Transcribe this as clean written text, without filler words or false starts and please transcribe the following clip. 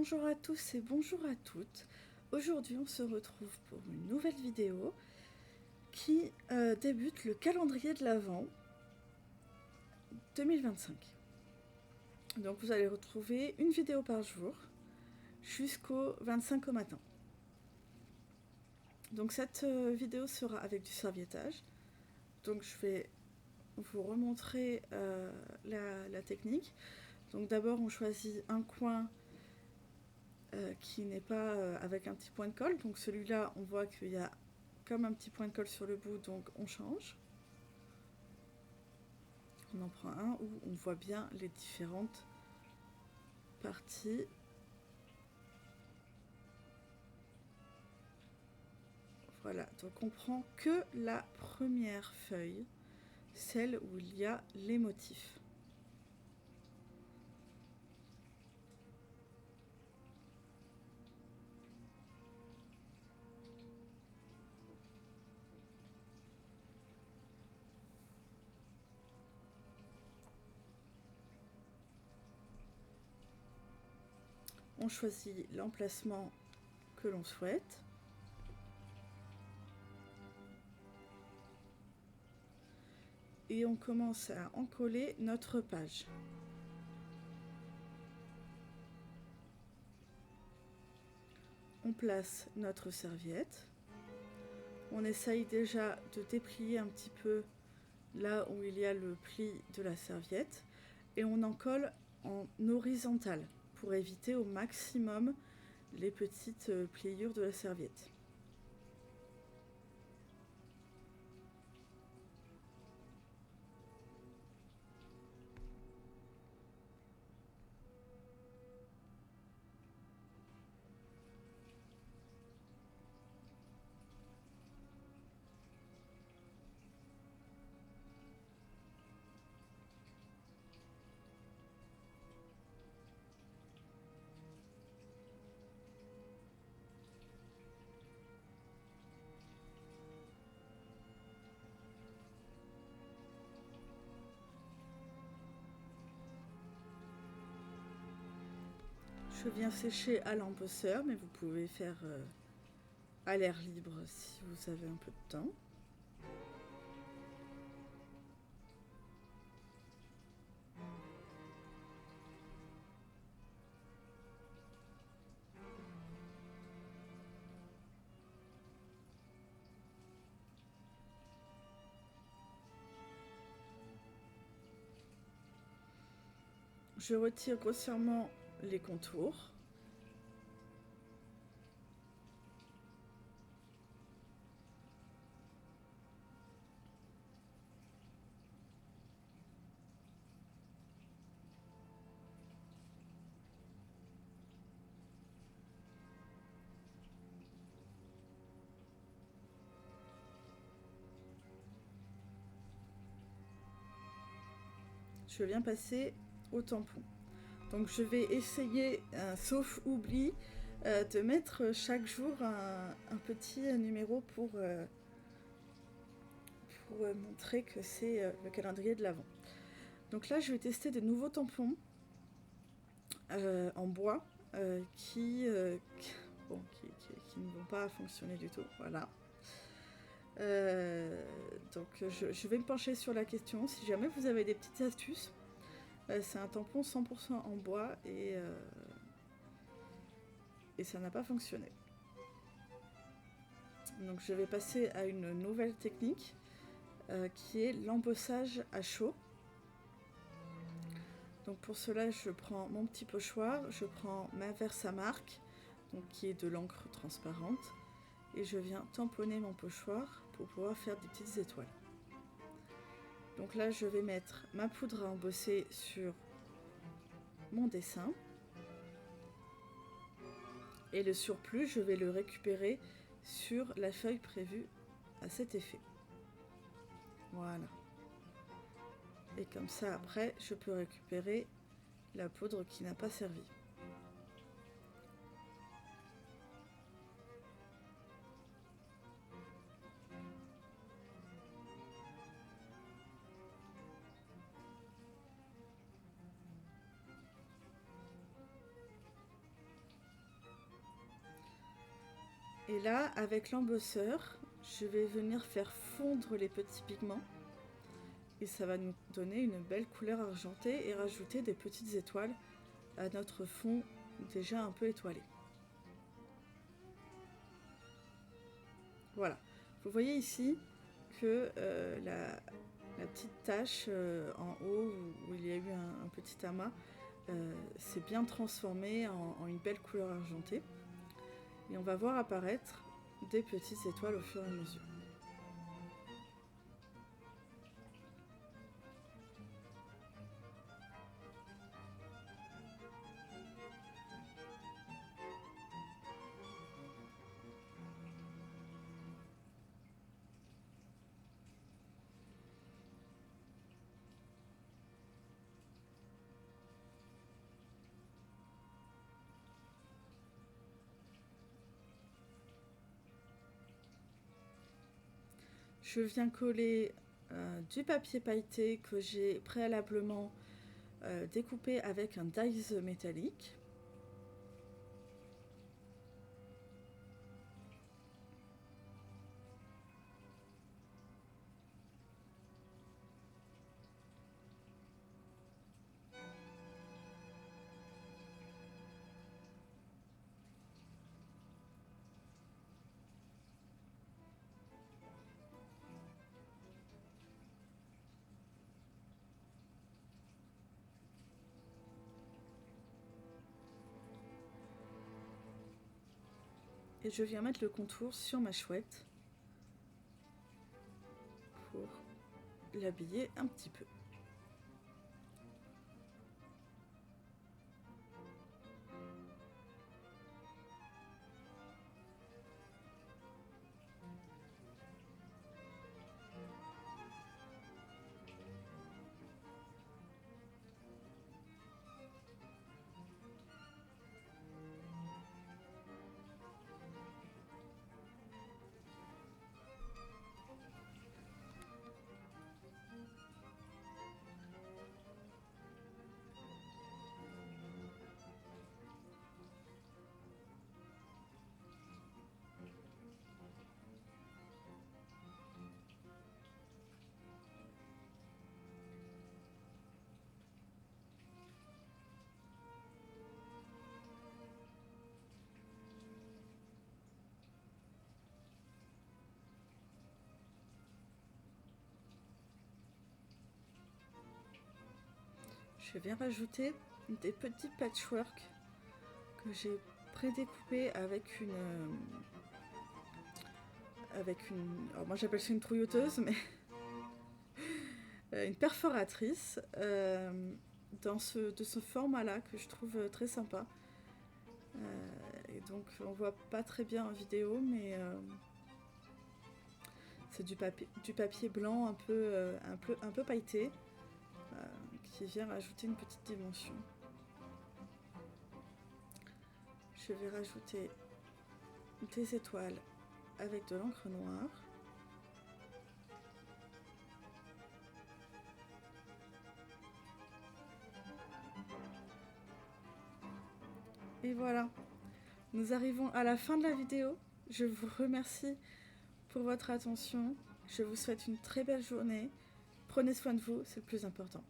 bonjour à tous et bonjour à toutes. Aujourd'hui on se retrouve pour une nouvelle vidéo qui débute le calendrier de l'Avent 2025. Donc vous allez retrouver une vidéo par jour jusqu'au 25 au matin. Donc cette vidéo sera avec du serviettage. Donc je vais vous remontrer la technique. Donc d'abord on choisit un coin qui n'est pas avec un petit point de colle. Donc celui-là, on voit qu'il y a comme un petit point de colle sur le bout, donc on change. On en prend un où on voit bien les différentes parties. Voilà, donc on prend que la première feuille, celle où il y a les motifs. On choisit l'emplacement que l'on souhaite. Et on commence à encoller notre page. On place notre serviette. On essaye déjà de déplier un petit peu là où il y a le pli de la serviette et on en colle en horizontal pour éviter au maximum les petites pliures de la serviette. Je viens sécher à l'embosseur, mais vous pouvez faire à l'air libre si vous avez un peu de temps. Je retire grossièrement les contours. Je viens passer au tampon. Donc je vais essayer, sauf oubli, de mettre chaque jour un petit numéro pour montrer que c'est le calendrier de l'Avent. Donc là je vais tester de nouveaux tampons en bois qui ne vont pas fonctionner du tout. Voilà. Donc je vais me pencher sur la question. Si jamais vous avez des petites astuces, c'est un tampon 100% en bois et ça n'a pas fonctionné. Donc je vais passer à une nouvelle technique qui est l'embossage à chaud. Donc pour cela je prends mon petit pochoir, je prends ma Versamark, donc qui est de l'encre transparente, et je viens tamponner mon pochoir pour pouvoir faire des petites étoiles. Donc là je vais mettre ma poudre à embosser sur mon dessin et le surplus je vais le récupérer sur la feuille prévue à cet effet. Voilà. Et comme ça après je peux récupérer la poudre qui n'a pas servi. Et là, avec l'embosseur, je vais venir faire fondre les petits pigments. Et ça va nous donner une belle couleur argentée et rajouter des petites étoiles à notre fond déjà un peu étoilé. Voilà. Vous voyez ici que la petite tache en haut où il y a eu un petit amas s'est bien transformée en une belle couleur argentée. Et on va voir apparaître des petites étoiles au fur et à mesure. Je viens coller du papier pailleté que j'ai préalablement découpé avec un dies métallique. Et je viens mettre le contour sur ma chouette pour l'habiller un petit peu. Je viens rajouter des petits patchwork que j'ai prédécoupés avec une... alors moi j'appelle ça une trouilloteuse, mais une perforatrice de ce format-là que je trouve très sympa. Et donc on voit pas très bien en vidéo, mais c'est du papier blanc un peu pailleté qui vient rajouter une petite dimension. Je vais rajouter des étoiles avec de l'encre noire. Et voilà, nous arrivons à la fin de la vidéo. Je vous remercie pour votre attention. Je vous souhaite une très belle journée. Prenez soin de vous, c'est le plus important.